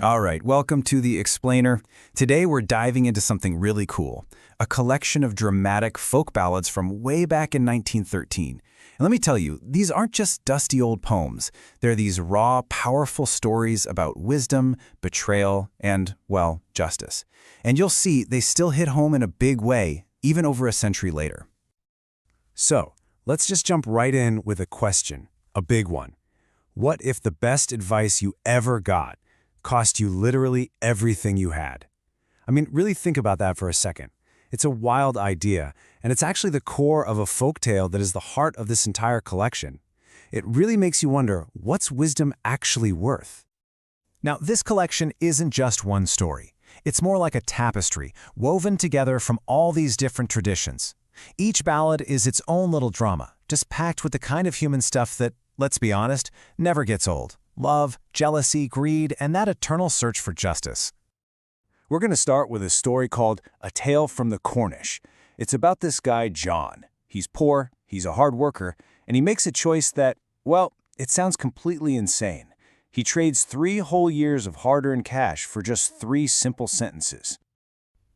All right, welcome to The Explainer. Today we're diving into something really cool, a collection of dramatic folk ballads from way back in 1913. And let me tell you, these aren't just dusty old poems. They're these raw, powerful stories about wisdom, betrayal, and, well, justice. And you'll see they still hit home in a big way, even over a century later. So, let's just jump right in with a question, a big one. What if the best advice you ever got cost you literally everything you had? I mean, really think about that for a second. It's a wild idea, and it's actually the core of a folktale that is the heart of this entire collection. It really makes you wonder, what's wisdom actually worth? Now, this collection isn't just one story. It's more like a tapestry, woven together from all these different traditions. Each ballad is its own little drama, just packed with the kind of human stuff that, let's be honest, never gets old. Love, jealousy, greed, and that eternal search for justice. We're going to start with a story called A Tale from the Cornish. It's about this guy, John. He's poor, he's a hard worker, and he makes a choice that, well, it sounds completely insane. He trades 3 whole years of hard-earned cash for just 3 simple sentences.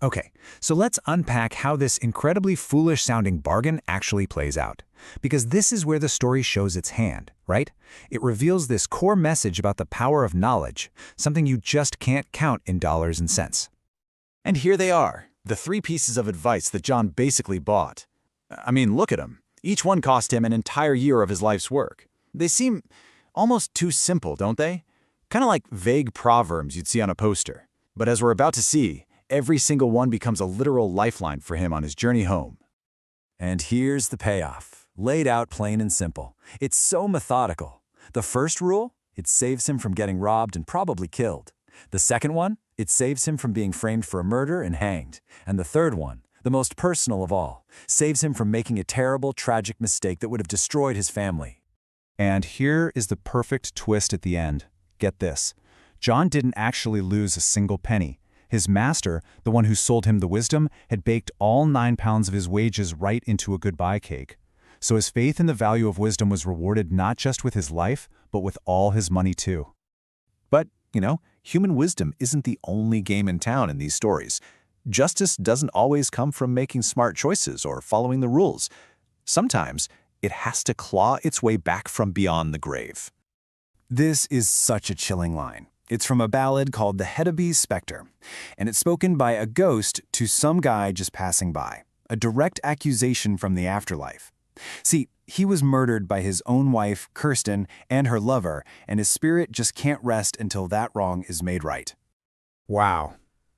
Okay, so let's unpack how this incredibly foolish-sounding bargain actually plays out. Because this is where the story shows its hand, right? It reveals this core message about the power of knowledge, something you just can't count in dollars and cents. And here they are, the 3 pieces of advice that John basically bought. I mean, look at them. Each one cost him an entire year of his life's work. They seem almost too simple, don't they? Kind of like vague proverbs you'd see on a poster. But as we're about to see, every single one becomes a literal lifeline for him on his journey home. And here's the payoff, laid out plain and simple. It's so methodical. The first rule, it saves him from getting robbed and probably killed. The second one, it saves him from being framed for a murder and hanged. And the third one, the most personal of all, saves him from making a terrible, tragic mistake that would have destroyed his family. And here is the perfect twist at the end. Get this. John didn't actually lose a single penny. His master, the one who sold him the wisdom, had baked all 9 pounds of his wages right into a goodbye cake. So his faith in the value of wisdom was rewarded not just with his life, but with all his money too. But, human wisdom isn't the only game in town in these stories. Justice doesn't always come from making smart choices or following the rules. Sometimes it has to claw its way back from beyond the grave. This is such a chilling line. It's from a ballad called the Heidebees Spectre, and it's spoken by a ghost to some guy just passing by, a direct accusation from the afterlife. See, he was murdered by his own wife, Kirsten, and her lover, and his spirit just can't rest until that wrong is made right. Wow.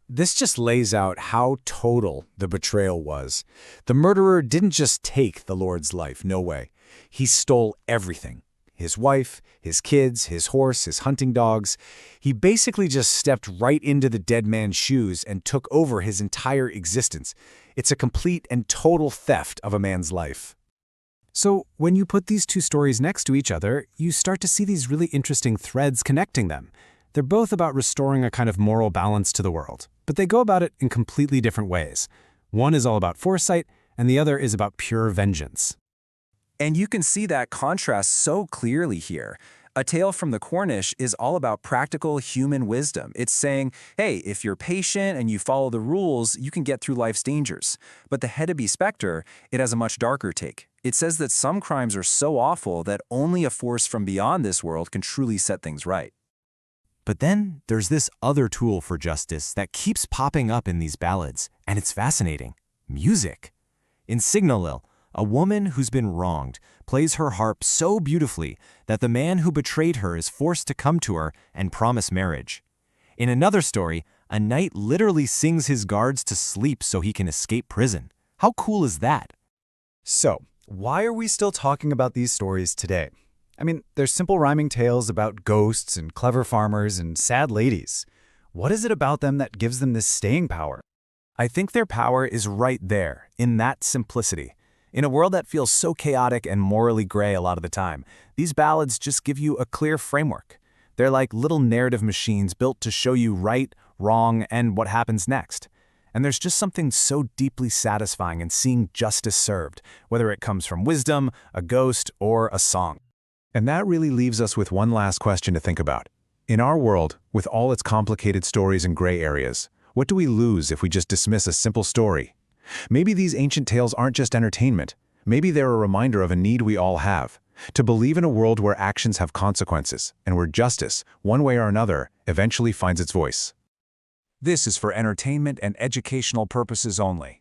This just lays out how total the betrayal was. The murderer didn't just take the Lord's life, no way. He stole everything. His wife, his kids, his horse, his hunting dogs. He basically just stepped right into the dead man's shoes and took over his entire existence. It's a complete and total theft of a man's life. So, when you put these 2 stories next to each other, you start to see these really interesting threads connecting them. They're both about restoring a kind of moral balance to the world, but they go about it in completely different ways. One is all about foresight, and the other is about pure vengeance. And you can see that contrast so clearly here. A Tale from the Cornish is all about practical human wisdom. It's saying, hey, if you're patient and you follow the rules, you can get through life's dangers. But the Heidebees Spectre, it has a much darker take. It says that some crimes are so awful that only a force from beyond this world can truly set things right. But then there's this other tool for justice that keeps popping up in these ballads, and it's fascinating. Music. In Signelil, a woman who's been wronged plays her harp so beautifully that the man who betrayed her is forced to come to her and promise marriage. In another story, a knight literally sings his guards to sleep so he can escape prison. How cool is that? So, why are we still talking about these stories today? I mean, they're simple rhyming tales about ghosts and clever farmers and sad ladies. What is it about them that gives them this staying power? I think their power is right there, in that simplicity. In a world that feels so chaotic and morally gray a lot of the time, these ballads just give you a clear framework. They're like little narrative machines built to show you right, wrong, and what happens next. And there's just something so deeply satisfying in seeing justice served, whether it comes from wisdom, a ghost, or a song. And that really leaves us with one last question to think about. In our world, with all its complicated stories and gray areas, what do we lose if we just dismiss a simple story? Maybe these ancient tales aren't just entertainment. Maybe they're a reminder of a need we all have, to believe in a world where actions have consequences and where justice, one way or another, eventually finds its voice. This is for entertainment and educational purposes only.